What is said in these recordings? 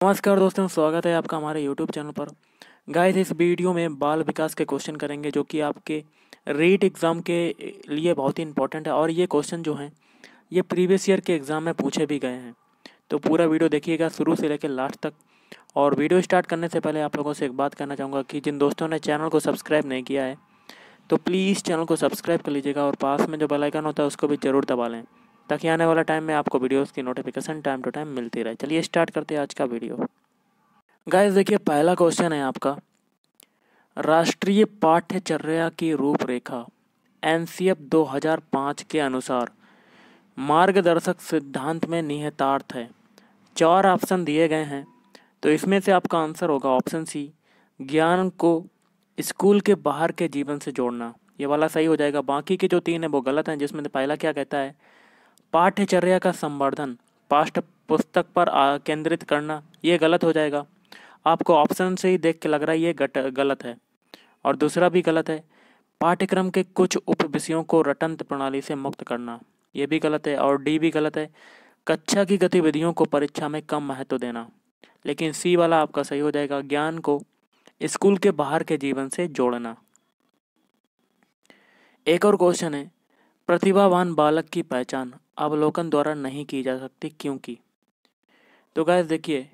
नमस्कार दोस्तों, स्वागत है आपका हमारे यूट्यूब चैनल पर। गाइस, इस वीडियो में बाल विकास के क्वेश्चन करेंगे जो कि आपके रीट एग्ज़ाम के लिए बहुत ही इंपॉर्टेंट है। और ये क्वेश्चन जो हैं ये प्रीवियस ईयर के एग्ज़ाम में पूछे भी गए हैं। तो पूरा वीडियो देखिएगा शुरू से लेकर लास्ट तक। और वीडियो स्टार्ट करने से पहले आप लोगों से एक बात कहना चाहूँगा कि जिन दोस्तों ने चैनल को सब्सक्राइब नहीं किया है तो प्लीज़ चैनल को सब्सक्राइब कर लीजिएगा और पास में जो बेल आइकन होता है उसको भी ज़रूर दबा लें, ताकि आने वाला टाइम में आपको वीडियोज़ की नोटिफिकेशन टाइम टू टाइम मिलती रहे। चलिए स्टार्ट करते हैं आज का वीडियो। गाइस देखिए, पहला क्वेश्चन है आपका, राष्ट्रीय पाठ्यचर्या की रूपरेखा एनसीएफ 2005 के अनुसार मार्गदर्शक सिद्धांत में निहितार्थ है। 4 ऑप्शन दिए गए हैं, तो इसमें से आपका आंसर होगा ऑप्शन सी, ज्ञान को स्कूल के बाहर के जीवन से जोड़ना। ये वाला सही हो जाएगा। बाकी के जो 3 है वो गलत हैं, जिसमें पहला क्या कहता है, पाठ्यचर्या का संवर्धन, पाठ्य पुस्तक पर केंद्रित करना, ये गलत हो जाएगा। आपको ऑप्शन से ही देख के लग रहा है ये गलत है। और दूसरा भी गलत है, पाठ्यक्रम के कुछ उप विषयों को रटंत प्रणाली से मुक्त करना, ये भी गलत है। और डी भी गलत है, कक्षा की गतिविधियों को परीक्षा में कम महत्व देना। लेकिन सी वाला आपका सही हो जाएगा, ज्ञान को स्कूल के बाहर के जीवन से जोड़ना। एक और क्वेश्चन है, प्रतिभावान बालक की पहचान अवलोकन द्वारा नहीं की जा सकती क्योंकि। तो गाइस देखिए,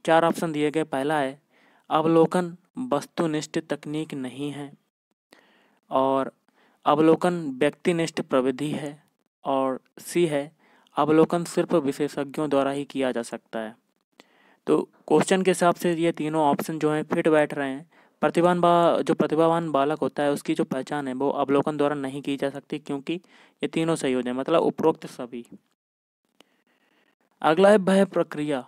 4 ऑप्शन दिए गए। पहला है, अवलोकन वस्तुनिष्ठ तकनीक नहीं है, और अवलोकन व्यक्तिनिष्ठ प्रविधि है, और सी है, अवलोकन सिर्फ विशेषज्ञों द्वारा ही किया जा सकता है। तो क्वेश्चन के हिसाब से ये तीनों ऑप्शन जो हैं फिट बैठ रहे हैं। जो प्रतिभावान बालक होता है उसकी जो पहचान है वो अवलोकन द्वारा नहीं की जा सकती क्योंकि ये तीनों सही हो जाए, मतलब उपरोक्त सभी। अगला है भय प्रक्रिया,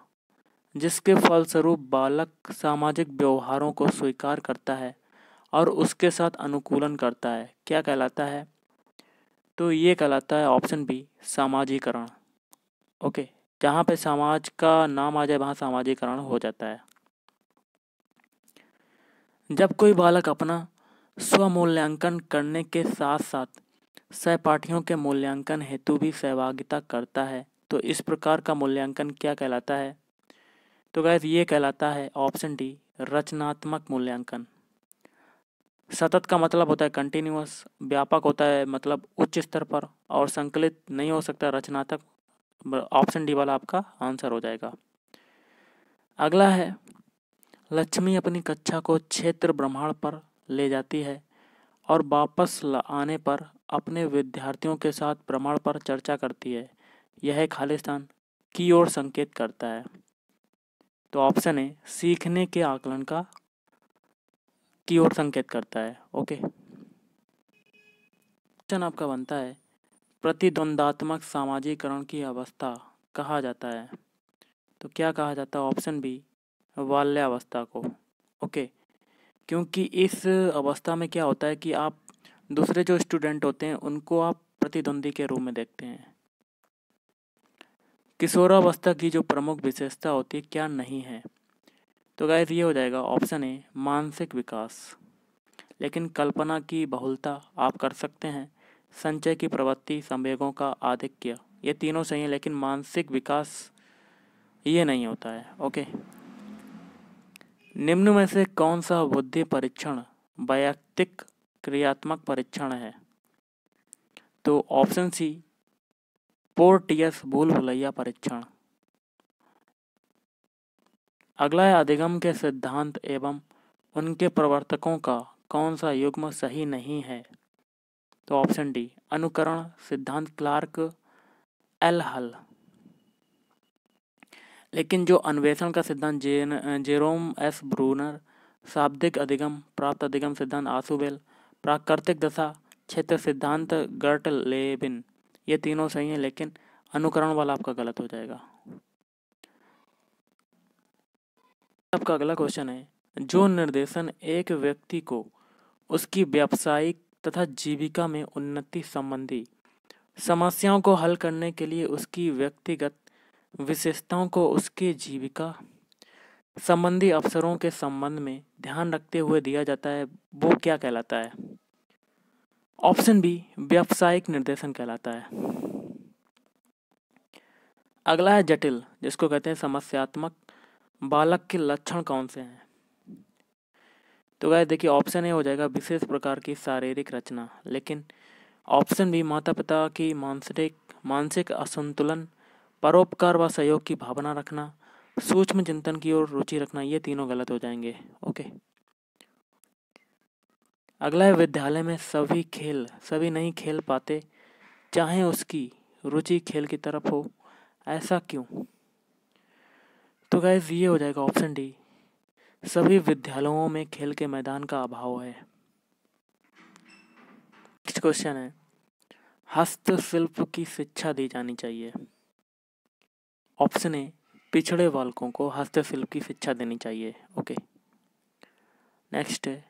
जिसके फलस्वरूप बालक सामाजिक व्यवहारों को स्वीकार करता है और उसके साथ अनुकूलन करता है, क्या कहलाता है। तो ये कहलाता है ऑप्शन बी, सामाजिकरण। ओके, जहाँ पे समाज का नाम आ जाए वहाँ सामाजिकरण हो जाता है। जब कोई बालक अपना स्वमूल्यांकन करने के साथ साथ सहपाठियों के मूल्यांकन हेतु भी सहभागिता करता है तो इस प्रकार का मूल्यांकन क्या कहलाता है। तो गाइस ये कहलाता है ऑप्शन डी, रचनात्मक मूल्यांकन। सतत का मतलब होता है कंटिन्यूअस, व्यापक होता है मतलब उच्च स्तर पर, और संकलित नहीं हो सकता रचनात्मक। ऑप्शन डी वाला आपका आंसर हो जाएगा। अगला है, लक्ष्मी अपनी कक्षा को क्षेत्र ब्रह्मांड पर ले जाती है और वापस आने पर अपने विद्यार्थियों के साथ ब्रह्मांड पर चर्चा करती है। यह खालिस्तान की ओर संकेत करता है। तो ऑप्शन है, सीखने के आकलन का की ओर संकेत करता है। ओके, क्वेश्चन आपका बनता है, प्रतिद्वंदात्मक सामाजिकरण की अवस्था कहा जाता है। तो क्या कहा जाता है, ऑप्शन बी, बाल्यावस्था को। ओके, क्योंकि इस अवस्था में क्या होता है कि आप दूसरे जो स्टूडेंट होते हैं उनको आप प्रतिद्वंदी के रूप में देखते हैं। किशोरावस्था की जो प्रमुख विशेषता होती है क्या नहीं है। तो गाइस ये हो जाएगा ऑप्शन ए, मानसिक विकास। लेकिन कल्पना की बहुलता आप कर सकते हैं, संचय की प्रवृत्ति, संवेगों का आधिक्य, ये तीनों सही हैं, लेकिन मानसिक विकास ये नहीं होता है। ओके, निम्न में से कौन सा बुद्धि परीक्षण वैयक्तिक क्रियात्मक परीक्षण है। तो ऑप्शन सी, पोर्टियस भूल भुलैया परीक्षण। अगला है, अधिगम के सिद्धांत एवं उनके प्रवर्तकों का कौन सा युग्म सही नहीं है। तो ऑप्शन डी, अनुकरण सिद्धांत क्लार्क एल हल। लेकिन जो अन्वेषण का सिद्धांत जेरोम एस ब्रूनर, शाब्दिक अधिगम प्राप्त अधिगम सिद्धांत आशुबेल, प्राकृतिक दशा क्षेत्र सिद्धांत गर्ट लेबिन, ये तीनों सही हैं, लेकिन अनुकरण वाला आपका गलत हो जाएगा। आपका अगला क्वेश्चन है, जो निर्देशन एक व्यक्ति को उसकी व्यावसायिक तथा जीविका में उन्नति संबंधी समस्याओं को हल करने के लिए उसकी व्यक्तिगत विशेषताओं को उसके जीविका संबंधी अवसरों के संबंध में ध्यान रखते हुए दिया जाता है, वो क्या कहलाता है। ऑप्शन बी, व्यावसायिक निर्देशन कहलाता है। अगला है जटिल, जिसको कहते हैं समस्यात्मक बालक के लक्षण कौन से हैं? तो गाइस देखिए, ऑप्शन ए हो जाएगा विशेष प्रकार की शारीरिक रचना, लेकिन ऑप्शन बी माता पिता की मानसिक असंतुलन, परोपकार व सहयोग की भावना रखना, सूक्ष्म चिंतन की ओर रुचि रखना, ये तीनों गलत हो जाएंगे। ओके, अगला है विद्यालय में सभी नहीं खेल पाते, चाहे उसकी रुचि खेल की तरफ हो, ऐसा क्यों? तो गाइस ये हो जाएगा ऑप्शन डी, सभी विद्यालयों में खेल के मैदान का अभाव है। नेक्स्ट क्वेश्चन है, हस्तशिल्प की शिक्षा दी जानी चाहिए। ऑप्शन ए, पिछड़े बालकों को हस्तशिल्प की शिक्षा देनी चाहिए। ओके, नेक्स्ट है,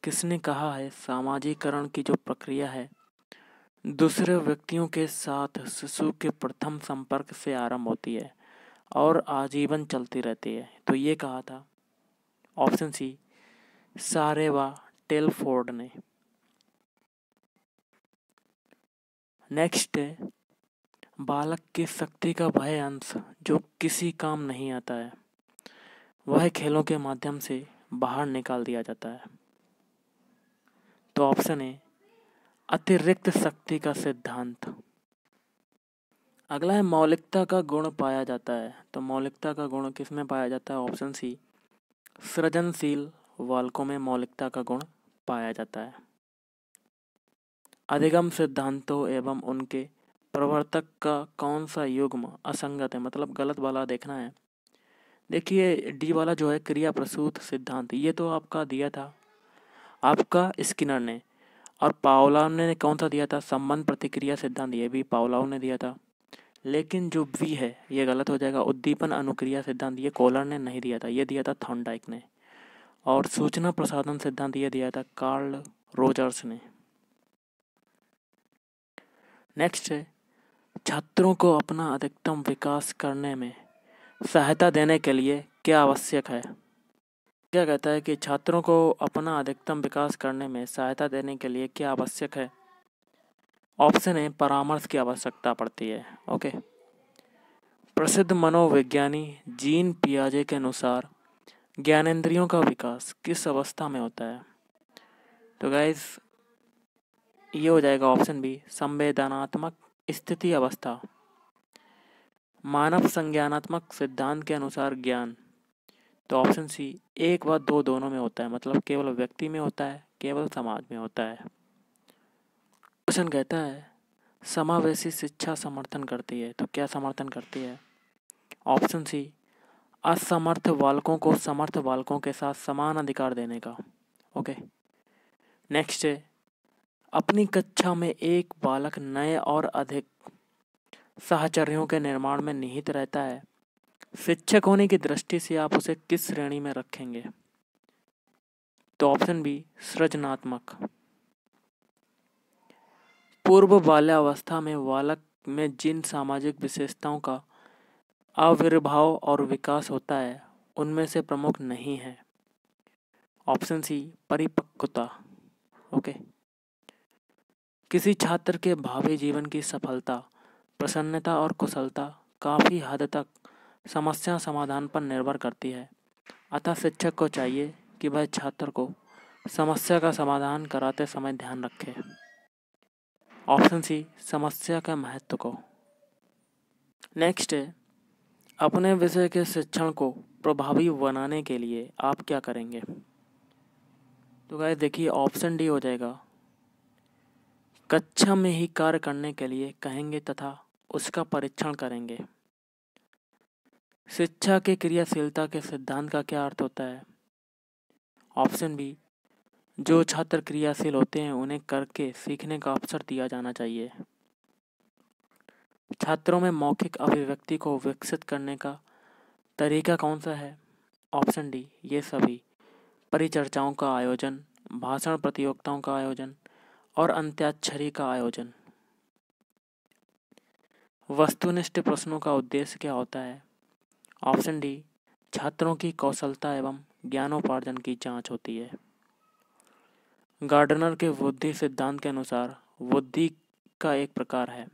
किसने कहा है सामाजिकरण की जो प्रक्रिया है दूसरे व्यक्तियों के साथ शिशु के प्रथम संपर्क से आरंभ होती है और आजीवन चलती रहती है? तो ये कहा था ऑप्शन सी, सारेवा टेलफोर्ड ने। नेक्स्ट है, बालक की शक्ति का वह अंश जो किसी काम नहीं आता है वह खेलों के माध्यम से बाहर निकाल दिया जाता है। तो ऑप्शन ए, अतिरिक्त शक्ति का सिद्धांत। अगला है, मौलिकता का गुण पाया जाता है। तो मौलिकता का गुण किसमें पाया जाता है? ऑप्शन सी, सृजनशील बालकों में मौलिकता का गुण पाया जाता है। अधिगम सिद्धांतों एवं उनके प्रवर्तक का कौन सा युग्म असंगत है, मतलब गलत वाला देखना है। देखिए डी वाला जो है क्रिया प्रसूत सिद्धांत, ये तो आपका दिया था आपका स्किनर ने, और पावलोव ने कौन सा दिया था? संबंध प्रतिक्रिया सिद्धांत, ये भी पावलोव ने दिया था। लेकिन जो बी है ये गलत हो जाएगा, उद्दीपन अनुक्रिया सिद्धांत, ये कोलर ने नहीं दिया था, ये दिया था थॉर्नडाइक ने। और सूचना प्रसारण सिद्धांत ये दिया था कार्ल रोजर्स ने। नेक्स्ट है, छात्रों को अपना अधिकतम विकास करने में सहायता देने के लिए क्या आवश्यक है? क्या कहता है कि छात्रों को अपना अधिकतम विकास करने में सहायता देने के लिए क्या आवश्यक है? ऑप्शन ए, परामर्श की आवश्यकता पड़ती है। ओके, प्रसिद्ध मनोविज्ञानी जीन पियाजे के अनुसार ज्ञानेंद्रियों का विकास किस अवस्था में होता है? तो गाइस ये हो जाएगा ऑप्शन बी, संवेदनात्मक स्थिति अवस्था। मानव संज्ञानात्मक सिद्धांत के अनुसार ज्ञान, तो ऑप्शन सी, 1 व 2 दोनों में होता है, मतलब केवल व्यक्ति में होता है, केवल समाज में होता है। क्वेश्चन कहता है समावेशी शिक्षा समर्थन करती है, तो क्या समर्थन करती है? ऑप्शन सी, असमर्थ बालकों को समर्थ बालकों के साथ समान अधिकार देने का। ओके, नेक्स्ट है, अपनी कक्षा में एक बालक नए और अधिक साहचर्यों के निर्माण में निहित रहता है, शिक्षक होने की दृष्टि से आप उसे किस श्रेणी में रखेंगे? तो ऑप्शन बी, सृजनात्मक। पूर्व बाल्यावस्था में बालक में जिन सामाजिक विशेषताओं का आविर्भाव और विकास होता है उनमें से प्रमुख नहीं है। ऑप्शन सी, परिपक्वता। ओके, किसी छात्र के भावी जीवन की सफलता, प्रसन्नता और कुशलता काफ़ी हद तक समस्या समाधान पर निर्भर करती है, अतः शिक्षक को चाहिए कि वह छात्र को समस्या का समाधान कराते समय ध्यान रखे। ऑप्शन सी, समस्या का महत्व को। नेक्स्ट है, अपने विषय के शिक्षण को प्रभावी बनाने के लिए आप क्या करेंगे? तो गाइस देखिए ऑप्शन डी हो जाएगा, कक्षा में ही कार्य करने के लिए कहेंगे तथा उसका परीक्षण करेंगे। शिक्षा के क्रियाशीलता के सिद्धांत का क्या अर्थ होता है? ऑप्शन बी, जो छात्र क्रियाशील होते हैं उन्हें करके सीखने का अवसर दिया जाना चाहिए। छात्रों में मौखिक अभिव्यक्ति को विकसित करने का तरीका कौन सा है? ऑप्शन डी, ये सभी परिचर्चाओं का आयोजन, भाषण प्रतियोगिताओं का आयोजन और अंत्याक्षरी का आयोजन। वस्तुनिष्ठ प्रश्नों का उद्देश्य क्या होता है? ऑप्शन डी, छात्रों की कौशलता एवं ज्ञानोपार्जन की जांच होती है। गार्डनर के बुद्धि सिद्धांत के अनुसार बुद्धि का एक प्रकार है।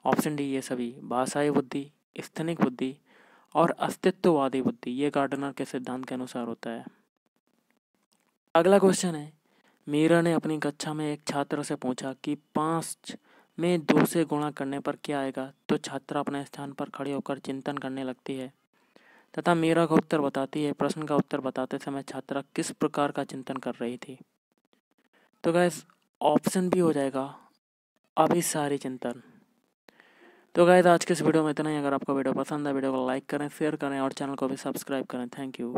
ऑप्शन डी, ये सभी भाषाई बुद्धि, स्थनिक बुद्धि और अस्तित्ववादी बुद्धि ये गार्डनर के सिद्धांत के अनुसार होता है। अगला क्वेश्चन है, मीरा ने अपनी कक्षा में एक छात्र से पूछा कि 5 में 2 से गुणा करने पर क्या आएगा, तो छात्रा अपने स्थान पर खड़े होकर चिंतन करने लगती है तथा मीरा का उत्तर बताती है। प्रश्न का उत्तर बताते समय छात्रा किस प्रकार का चिंतन कर रही थी? तो गैस ऑप्शन भी हो जाएगा अभिसारी चिंतन। तो गाइस आज के इस वीडियो में इतना ही। अगर आपको वीडियो पसंद है, वीडियो को लाइक करें, शेयर करें और चैनल को भी सब्सक्राइब करें। Thank you.